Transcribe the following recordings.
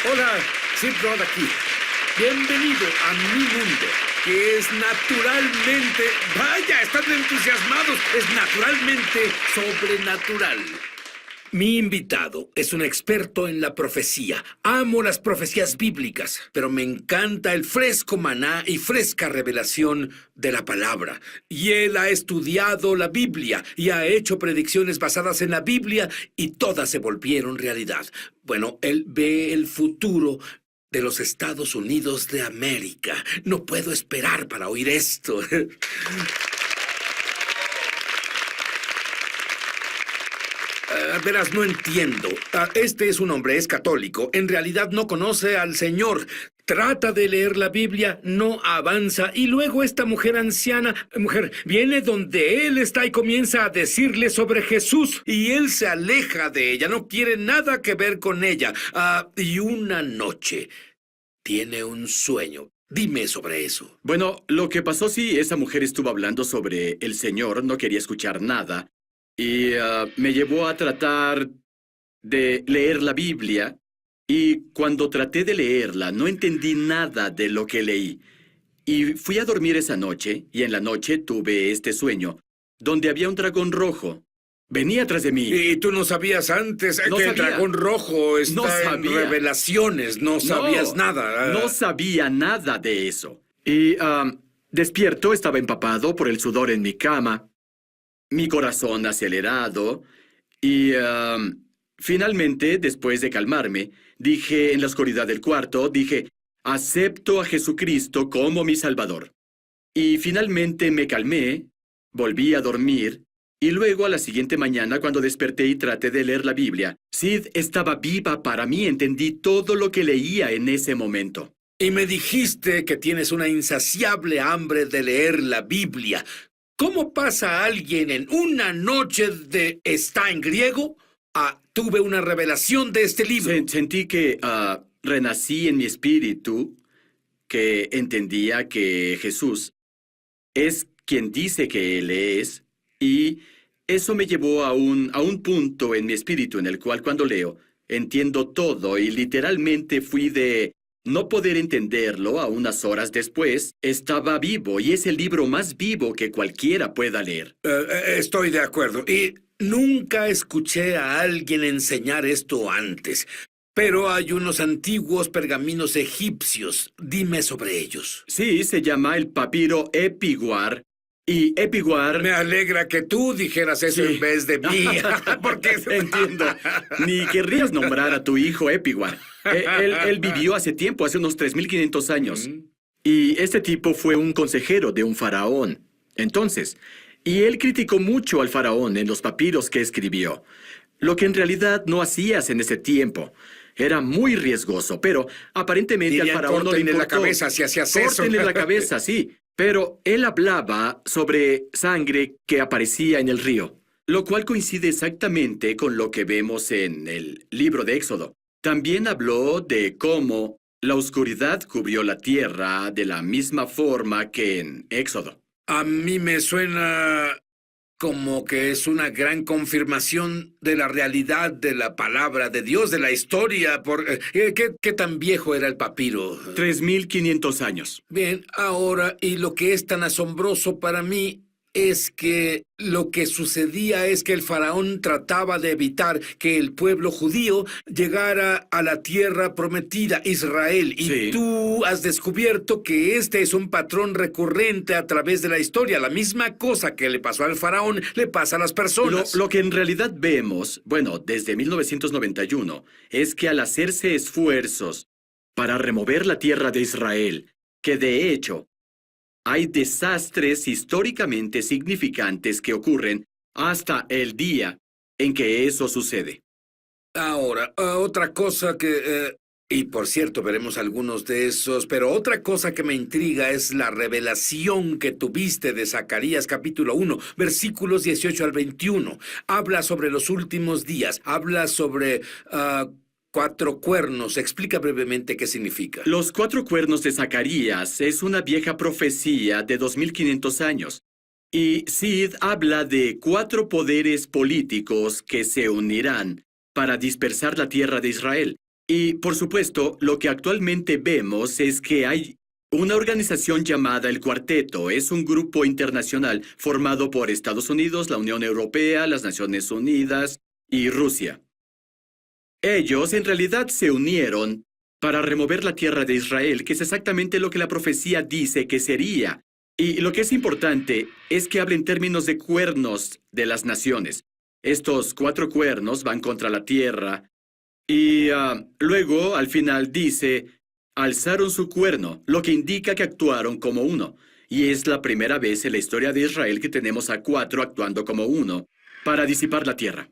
Hola, Sid Rod aquí. Bienvenido a mi mundo, que es naturalmente... ¡Vaya, están entusiasmados! Es naturalmente sobrenatural. Mi invitado es un experto en la profecía. Amo las profecías bíblicas, pero me encanta el fresco maná y fresca revelación de la palabra. Y él ha estudiado la Biblia y ha hecho predicciones basadas en la Biblia y todas se volvieron realidad. Bueno, él ve el futuro de los Estados Unidos de América. No puedo esperar para oír esto. Verás, no entiendo. Este es un hombre, es católico. En realidad no conoce al Señor. Trata de leer la Biblia, no avanza. Y luego esta mujer anciana, viene donde él está y comienza a decirle sobre Jesús. Y él se aleja de ella, no quiere nada que ver con ella. Y una noche tiene un sueño. Dime sobre eso. Bueno, lo que pasó sí, esa mujer estuvo hablando sobre el Señor, no quería escuchar nada. Y me llevó a tratar de leer la Biblia. Y cuando traté de leerla, no entendí nada de lo que leí. Y fui a dormir esa noche, y en la noche tuve este sueño, donde había un dragón rojo. Venía tras de mí. ¿Y tú no sabías antes No que el sabía. dragón rojo está No en sabía. Revelaciones? No sabías nada. No sabía nada de eso. Y despierto, estaba empapado por el sudor en mi cama, mi corazón acelerado, y finalmente, después de calmarme, dije en la oscuridad del cuarto, acepto a Jesucristo como mi Salvador. Y finalmente me calmé, volví a dormir, y luego a la siguiente mañana, cuando desperté y traté de leer la Biblia, Sid estaba viva para mí, entendí todo lo que leía en ese momento. Y me dijiste que tienes una insaciable hambre de leer la Biblia. ¿Cómo pasa alguien en una noche de está en griego? Tuve una revelación de este libro. Sentí que renací en mi espíritu, que entendía que Jesús es quien dice que Él es, y eso me llevó a un punto en mi espíritu en el cual cuando leo, entiendo todo y literalmente fui de no poder entenderlo a unas horas después, estaba vivo y es el libro más vivo que cualquiera pueda leer. Estoy de acuerdo. Y nunca escuché a alguien enseñar esto antes. Pero hay unos antiguos pergaminos egipcios. Dime sobre ellos. Sí, se llama el papiro Epiguar. Y Epiguar... Me alegra que tú dijeras eso Sí. en vez de mí. Porque... Entiendo. Ni querrías nombrar a tu hijo Epiguar. Él vivió hace tiempo, hace unos 3.500 años. Y este tipo fue un consejero de un faraón. Entonces, y él criticó mucho al faraón en los papiros que escribió. Lo que en realidad no hacías en ese tiempo. Era muy riesgoso, pero aparentemente al faraón no le importó. la cabeza si hacías eso. Córtenle la cabeza, sí. Pero él hablaba sobre sangre que aparecía en el río, lo cual coincide exactamente con lo que vemos en el libro de Éxodo. También habló de cómo la oscuridad cubrió la tierra de la misma forma que en Éxodo. A mí me suena como que es una gran confirmación de la realidad de la palabra de Dios, de la historia. ¿Qué tan viejo era el papiro? 3.500 años. Bien, ahora, y lo que es tan asombroso para mí es que lo que sucedía es que el faraón trataba de evitar que el pueblo judío llegara a la tierra prometida, Israel. Y Sí. tú has descubierto que este es un patrón recurrente a través de la historia. La misma cosa que le pasó al faraón le pasa a las personas. Lo que en realidad vemos, bueno, desde 1991, es que al hacerse esfuerzos para remover la tierra de Israel, que de hecho hay desastres históricamente significantes que ocurren hasta el día en que eso sucede. Ahora, otra cosa que... y por cierto, veremos algunos de esos, pero otra cosa que me intriga es la revelación que tuviste de Zacarías capítulo 1, versículos 18 al 21. Habla sobre los últimos días, habla sobre 4 cuernos. Explica brevemente qué significa. Los 4 cuernos de Zacarías es una vieja profecía de 2.500 años. Y Sid habla de 4 poderes políticos que se unirán para dispersar la tierra de Israel. Y, por supuesto, lo que actualmente vemos es que hay una organización llamada el Cuarteto. Es un grupo internacional formado por Estados Unidos, la Unión Europea, las Naciones Unidas y Rusia. Ellos en realidad se unieron para remover la tierra de Israel, que es exactamente lo que la profecía dice que sería. Y lo que es importante es que habla en términos de cuernos de las naciones. Estos 4 cuernos van contra la tierra. Y luego, al final, dice, alzaron su cuerno, lo que indica que actuaron como uno. Y es la primera vez en la historia de Israel que tenemos a 4 actuando como uno para disipar la tierra.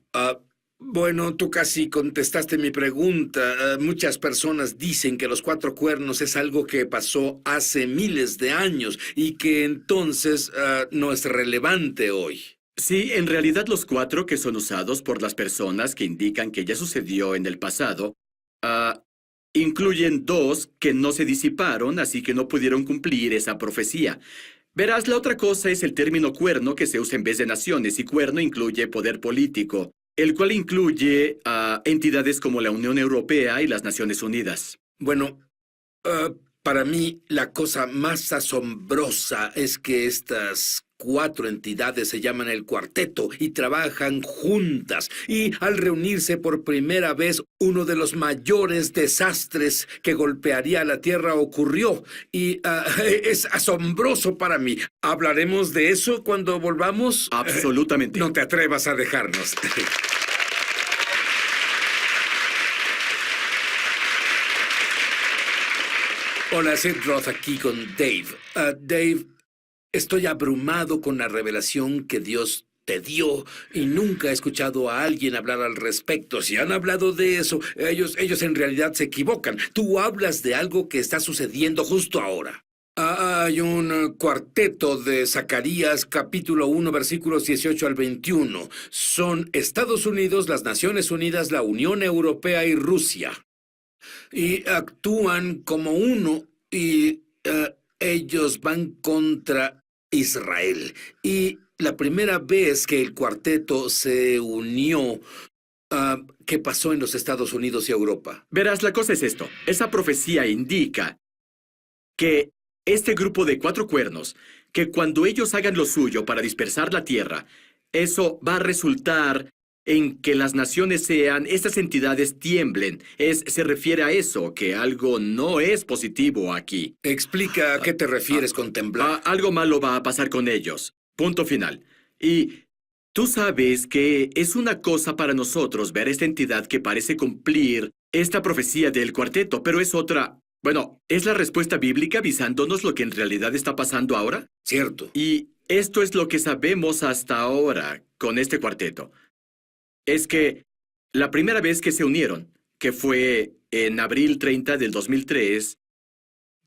Bueno, tú casi contestaste mi pregunta. Muchas personas dicen que los 4 cuernos es algo que pasó hace miles de años y que entonces no es relevante hoy. Sí, en realidad los 4 que son usados por las personas que indican que ya sucedió en el pasado, incluyen 2 que no se disiparon, así que no pudieron cumplir esa profecía. Verás, la otra cosa es el término cuerno que se usa en vez de naciones, y cuerno incluye poder político, el cual incluye entidades como la Unión Europea y las Naciones Unidas. Bueno, para mí la cosa más asombrosa es que estas 4 entidades se llaman el Cuarteto y trabajan juntas. Y al reunirse por primera vez, uno de los mayores desastres que golpearía a la Tierra ocurrió. Y es asombroso para mí. ¿Hablaremos de eso cuando volvamos? Absolutamente. No te atrevas a dejarnos. Hola, Sid Roth aquí con Dave. Dave, estoy abrumado con la revelación que Dios te dio y nunca he escuchado a alguien hablar al respecto. Si han hablado de eso, ellos en realidad se equivocan. Tú hablas de algo que está sucediendo justo ahora. Hay un cuarteto de Zacarías, capítulo 1, versículos 18 al 21. Son Estados Unidos, las Naciones Unidas, la Unión Europea y Rusia. Y actúan como uno y ellos van contra Israel. Y la primera vez que el cuarteto se unió, ¿qué pasó en los Estados Unidos y Europa? Verás, la cosa es esto. Esa profecía indica que este grupo de 4 cuernos, que cuando ellos hagan lo suyo para dispersar la tierra, eso va a resultar en que las naciones estas entidades tiemblen. Se refiere a eso, que algo no es positivo aquí. Explica a qué te refieres con temblar. Algo malo va a pasar con ellos. Punto final. Y tú sabes que es una cosa para nosotros ver esta entidad que parece cumplir esta profecía del cuarteto, pero es otra. Bueno, es la respuesta bíblica avisándonos lo que en realidad está pasando ahora. Cierto. Y esto es lo que sabemos hasta ahora con este cuarteto. Es que la primera vez que se unieron, que fue en abril 30 del 2003,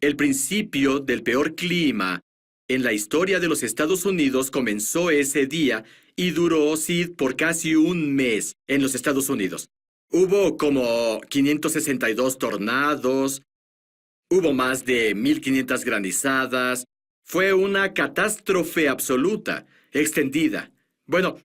el principio del peor clima en la historia de los Estados Unidos comenzó ese día y duró, por casi un mes en los Estados Unidos. Hubo como 562 tornados, hubo más de 1,500 granizadas. Fue una catástrofe absoluta, extendida. Bueno,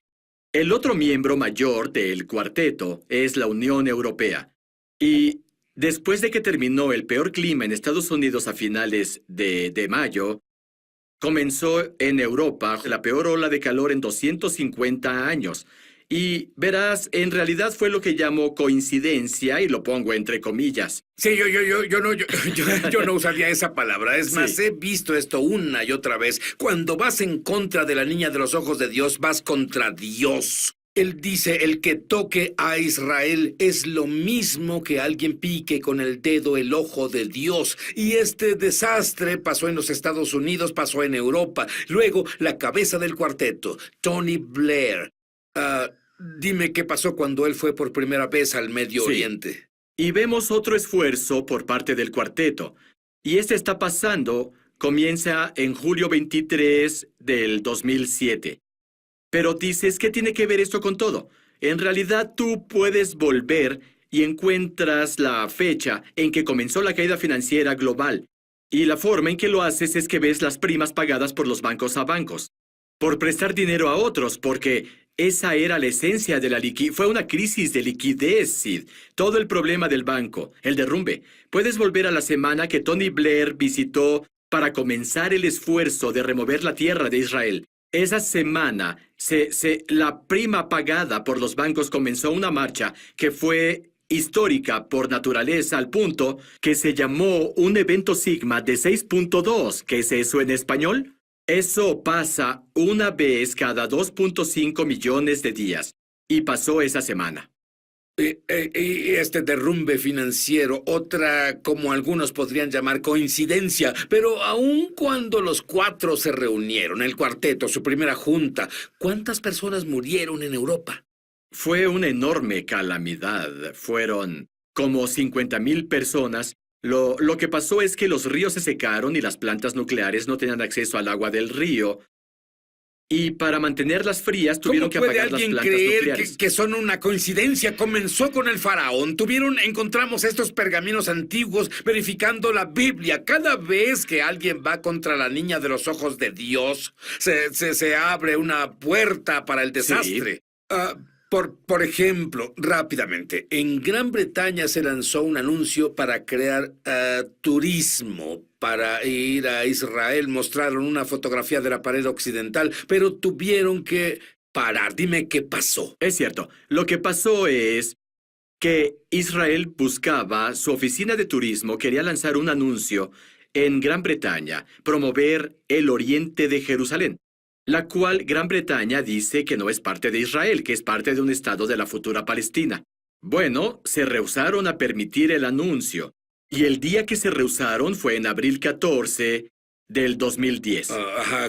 el otro miembro mayor del cuarteto es la Unión Europea. Y después de que terminó el peor clima en Estados Unidos a finales de mayo, comenzó en Europa la peor ola de calor en 250 años. Y verás, en realidad fue lo que llamo coincidencia, y lo pongo entre comillas. Sí, yo no usaría esa palabra. Es más, he visto esto una y otra vez. Cuando vas en contra de la niña de los ojos de Dios, vas contra Dios. Él dice, el que toque a Israel es lo mismo que alguien pique con el dedo el ojo de Dios. Y este desastre pasó en los Estados Unidos, pasó en Europa. Luego, la cabeza del cuarteto, Tony Blair. Dime qué pasó cuando él fue por primera vez al Medio Oriente. Y vemos otro esfuerzo por parte del cuarteto. Y este está pasando, comienza en julio 23 del 2007. Pero dices, ¿qué tiene que ver esto con todo? En realidad tú puedes volver y encuentras la fecha en que comenzó la caída financiera global. Y la forma en que lo haces es que ves las primas pagadas por los bancos a bancos, por prestar dinero a otros, porque esa era la esencia de la liquidez. Fue una crisis de liquidez, Sid. Todo el problema del banco, el derrumbe. Puedes volver a la semana que Tony Blair visitó para comenzar el esfuerzo de remover la tierra de Israel. Esa semana, la prima pagada por los bancos comenzó una marcha que fue histórica por naturaleza al punto que se llamó un evento sigma de 6.2. ¿Qué es eso en español? Eso pasa una vez cada 2.5 millones de días. Y pasó esa semana. Y este derrumbe financiero, otra, como algunos podrían llamar, coincidencia, pero aun cuando los cuatro se reunieron, el cuarteto, su primera junta, ¿cuántas personas murieron en Europa? Fue una enorme calamidad. Fueron como 50,000 personas. Lo que pasó es que los ríos se secaron y las plantas nucleares no tenían acceso al agua del río. Y para mantenerlas frías tuvieron que apagar las plantas nucleares. ¿Cómo puede alguien creer que son una coincidencia? Comenzó con el faraón. Encontramos estos pergaminos antiguos verificando la Biblia. Cada vez que alguien va contra la niña de los ojos de Dios, se abre una puerta para el desastre. Sí. Por ejemplo, rápidamente, en Gran Bretaña se lanzó un anuncio para crear turismo. Para ir a Israel mostraron una fotografía de la pared occidental, pero tuvieron que parar. Dime qué pasó. Es cierto. Lo que pasó es que Israel buscaba, su oficina de turismo quería lanzar un anuncio en Gran Bretaña, promover el oriente de Jerusalén, la cual Gran Bretaña dice que no es parte de Israel, que es parte de un estado de la futura Palestina. Bueno, se rehusaron a permitir el anuncio. Y el día que se rehusaron fue en abril 14 del 2010.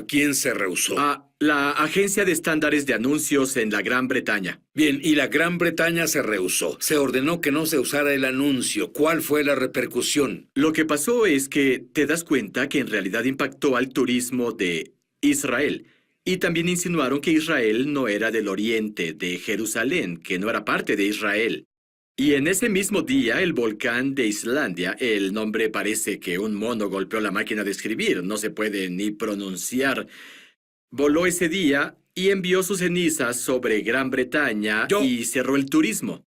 ¿Quién se rehusó? La Agencia de Estándares de Anuncios en la Gran Bretaña. Bien, y la Gran Bretaña se rehusó. Se ordenó que no se usara el anuncio. ¿Cuál fue la repercusión? Lo que pasó es que te das cuenta que en realidad impactó al turismo de Israel. Y también insinuaron que Israel no era del oriente de Jerusalén, que no era parte de Israel. Y en ese mismo día, el volcán de Islandia, el nombre parece que un mono golpeó la máquina de escribir, no se puede ni pronunciar, voló ese día y envió sus cenizas sobre Gran Bretaña y cerró el turismo.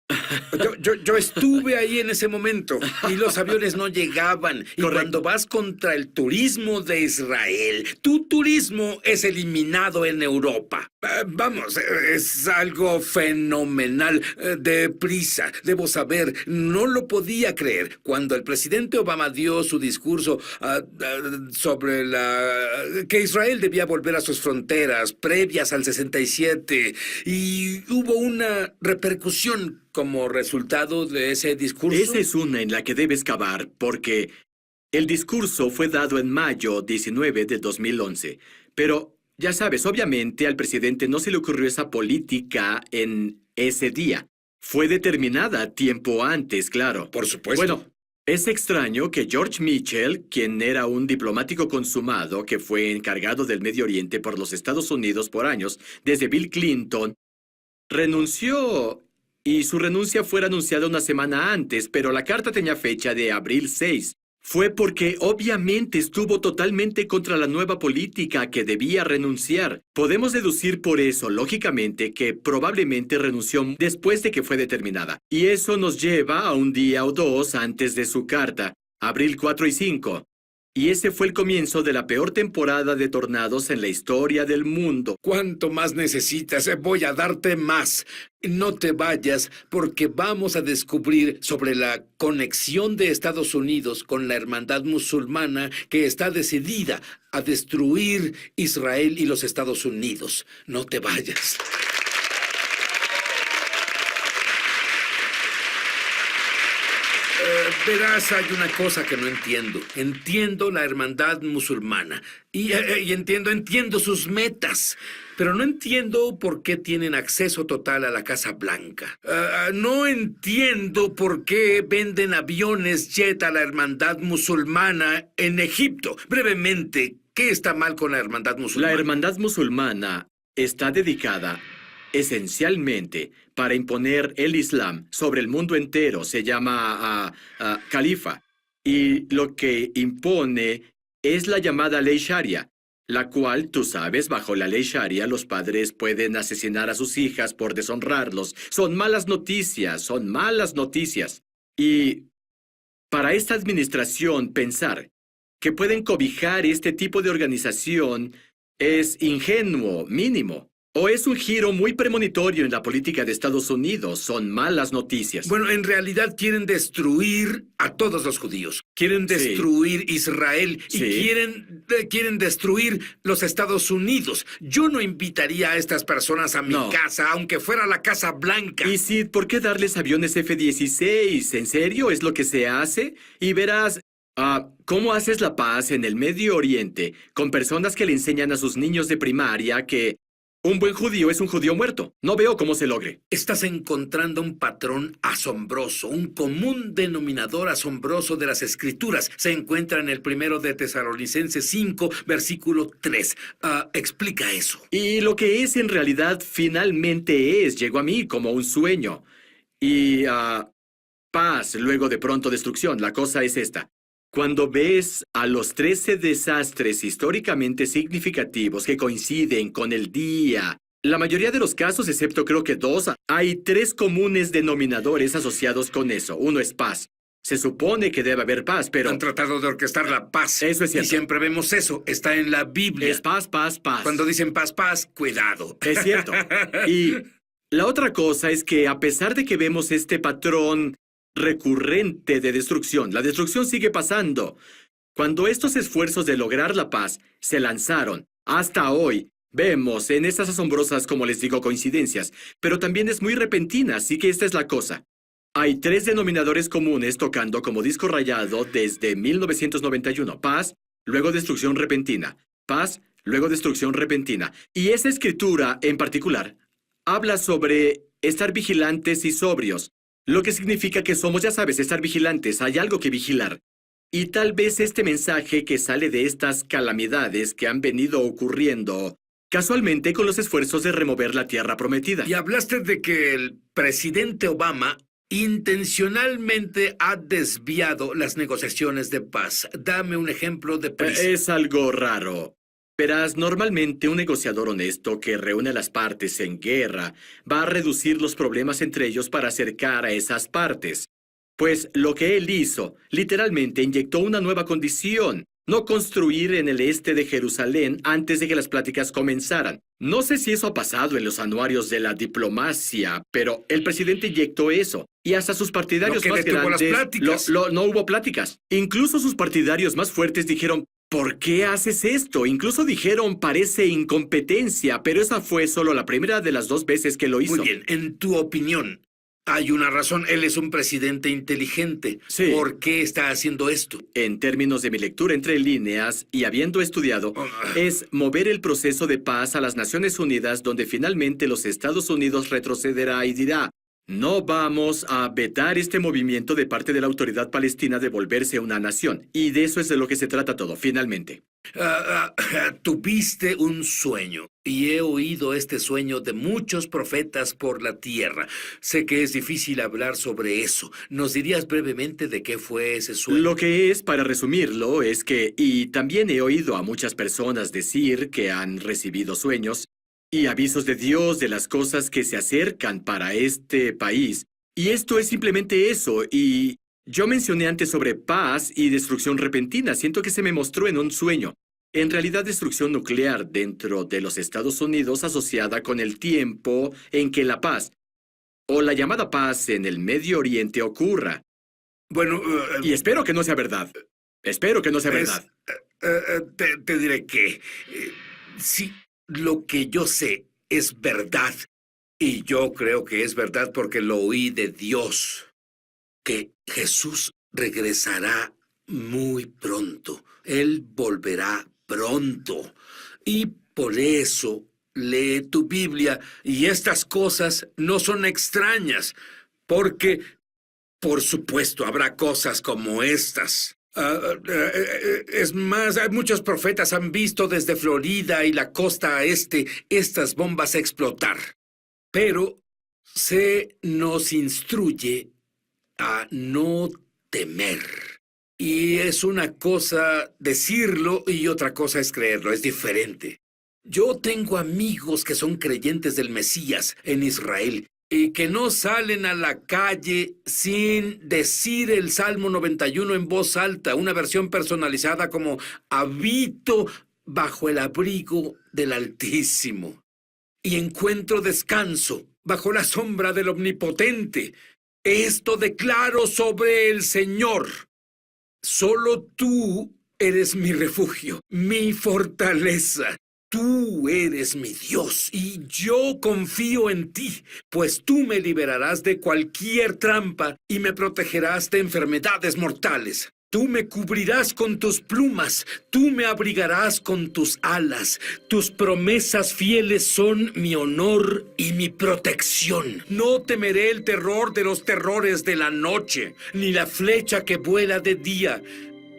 Yo estuve ahí en ese momento y los aviones no llegaban. Y Correcto. Cuando vas contra el turismo de Israel, tu turismo es eliminado en Europa. Vamos, es algo fenomenal. Deprisa, debo saber, no lo podía creer. Cuando el presidente Obama dio su discurso sobre que Israel debía volver a sus fronteras previas al 67 y hubo una repercusión como resultado de ese discurso. Esa es una en la que debes cavar, porque el discurso fue dado en mayo 19 del 2011. Pero, ya sabes, obviamente al presidente no se le ocurrió esa política en ese día. Fue determinada tiempo antes, claro. Por supuesto. Bueno, es extraño que George Mitchell, quien era un diplomático consumado que fue encargado del Medio Oriente por los Estados Unidos por años, desde Bill Clinton, renunció. Y su renuncia fue anunciada una semana antes, pero la carta tenía fecha de abril 6. Fue porque obviamente estuvo totalmente contra la nueva política que debía renunciar. Podemos deducir por eso, lógicamente, que probablemente renunció después de que fue determinada. Y eso nos lleva a un día o dos antes de su carta, abril 4 y 5. Y ese fue el comienzo de la peor temporada de tornados en la historia del mundo. ¿Cuánto más necesitas? Voy a darte más. No te vayas, porque vamos a descubrir sobre la conexión de Estados Unidos con la hermandad musulmana que está decidida a destruir Israel y los Estados Unidos. No te vayas. Verás, hay una cosa que no entiendo. Entiendo la hermandad musulmana y entiendo sus metas, pero no entiendo por qué tienen acceso total a la Casa Blanca. No entiendo por qué venden aviones jet a la hermandad musulmana en Egipto. Brevemente, ¿qué está mal con la hermandad musulmana? La hermandad musulmana está dedicada esencialmente para imponer el Islam sobre el mundo entero. Se llama califa. Y lo que impone es la llamada ley Sharia. la cual, tú sabes, bajo la ley Sharia, los padres pueden asesinar a sus hijas por deshonrarlos. Son malas noticias, son malas noticias. Y para esta administración pensar que pueden cobijar este tipo de organización es ingenuo, mínimo. O es un giro muy premonitorio en la política de Estados Unidos. Son malas noticias. Bueno, en realidad quieren destruir a todos los judíos. Quieren destruir Israel y Sí. quieren destruir los Estados Unidos. Yo no invitaría a estas personas a mi No. casa, aunque fuera la Casa Blanca. Y Sid, ¿por qué darles aviones F-16? ¿En serio es lo que se hace? Y verás, ¿cómo haces la paz en el Medio Oriente con personas que le enseñan a sus niños de primaria que un buen judío es un judío muerto? No veo cómo se logre. Estás encontrando un patrón asombroso, un común denominador asombroso de las Escrituras. Se encuentra en el 1 de Tesalonicenses 5, versículo 3. Explica eso. Y lo que es en realidad finalmente llegó a mí como un sueño. Y paz, luego de pronto destrucción. La cosa es esta. Cuando ves a los 13 desastres históricamente significativos que coinciden con el día, la mayoría de los casos, excepto creo que 2, hay 3 comunes denominadores asociados con eso. Uno es paz. Se supone que debe haber paz, pero Han tratado de orquestar la paz. Eso es cierto. Y siempre vemos eso. Está en la Biblia. es paz, paz, paz. Cuando dicen paz, paz, cuidado. Es cierto. Y la otra cosa es que a pesar de que vemos este patrón recurrente de destrucción, la destrucción sigue pasando. Cuando estos esfuerzos de lograr la paz se lanzaron hasta hoy, vemos en estas asombrosas, como les digo, coincidencias, pero también es muy repentina, así que esta es la cosa. Hay 3 denominadores comunes tocando como disco rayado desde 1991. Paz, luego destrucción repentina. Paz, luego destrucción repentina. Y esa escritura en particular habla sobre estar vigilantes y sobrios, lo que significa que somos, ya sabes, estar vigilantes, hay algo que vigilar. Y tal vez este mensaje que sale de estas calamidades que han venido ocurriendo casualmente con los esfuerzos de remover la tierra prometida. Y hablaste de que el presidente Obama intencionalmente ha desviado las negociaciones de paz. Dame un ejemplo de prisa. Es algo raro. Verás, normalmente un negociador honesto que reúne a las partes en guerra va a reducir los problemas entre ellos para acercar a esas partes. Pues lo que él hizo, literalmente inyectó una nueva condición: no construir en el este de Jerusalén antes de que las pláticas comenzaran. No sé si eso ha pasado en los anuarios de la diplomacia, pero el presidente inyectó eso. Y hasta sus partidarios Lo que más detuvo las grandes... pláticas. No hubo pláticas. Incluso sus partidarios más fuertes dijeron: ¿por qué haces esto? Incluso dijeron: parece incompetencia, pero esa fue solo la primera de las 2 veces que lo hizo. Muy bien, en tu opinión, hay una razón. Él es un presidente inteligente. Sí. ¿Por qué está haciendo esto? En términos de mi lectura entre líneas y habiendo estudiado, es mover el proceso de paz a las Naciones Unidas, donde finalmente los Estados Unidos retrocederá y dirá: no vamos a vetar este movimiento de parte de la autoridad palestina de volverse una nación. Y de eso es de lo que se trata todo, finalmente. Tuviste un sueño, y he oído este sueño de muchos profetas por la tierra. Sé que es difícil hablar sobre eso. ¿Nos dirías brevemente de qué fue ese sueño? Lo que es, para resumirlo, es que, y también he oído a muchas personas decir que han recibido sueños y avisos de Dios de las cosas que se acercan para este país. Y esto es simplemente eso. Y yo mencioné antes sobre paz y destrucción repentina. Siento que se me mostró en un sueño. En realidad, destrucción nuclear dentro de los Estados Unidos asociada con el tiempo en que la paz, o la llamada paz en el Medio Oriente, ocurra. Bueno, Y espero que no sea verdad. Espero que no sea Es- verdad. te diré que sí, lo que yo sé es verdad. Y yo creo que es verdad porque lo oí de Dios. Que Jesús regresará muy pronto. Él volverá pronto. Y por eso lee tu Biblia. Y estas cosas no son extrañas. Porque, por supuesto, habrá cosas como estas. Es más, muchos profetas han visto desde Florida y la costa este estas bombas explotar. Pero se nos instruye a no temer. Y es una cosa decirlo y otra cosa es creerlo, es diferente. Yo tengo amigos que son creyentes del Mesías en Israel y que no salen a la calle sin decir el Salmo 91 en voz alta, una versión personalizada como habito bajo el abrigo del Altísimo y encuentro descanso bajo la sombra del Omnipotente. Esto declaro sobre el Señor. Solo tú eres mi refugio, mi fortaleza. Tú eres mi Dios y yo confío en ti, pues tú me liberarás de cualquier trampa y me protegerás de enfermedades mortales. Tú me cubrirás con tus plumas, tú me abrigarás con tus alas. Tus promesas fieles son mi honor y mi protección. No temeré el terror de los terrores de la noche, ni la flecha que vuela de día.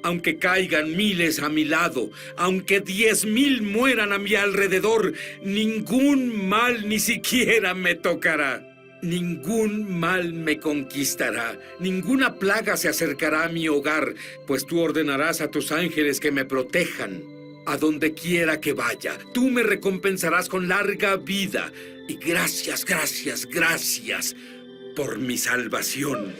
Aunque caigan miles a mi lado, aunque 10,000 mueran a mi alrededor, ningún mal ni siquiera me tocará. Ningún mal me conquistará, ninguna plaga se acercará a mi hogar, pues tú ordenarás a tus ángeles que me protejan. A donde quiera que vaya, tú me recompensarás con larga vida. Y gracias, gracias, gracias por mi salvación.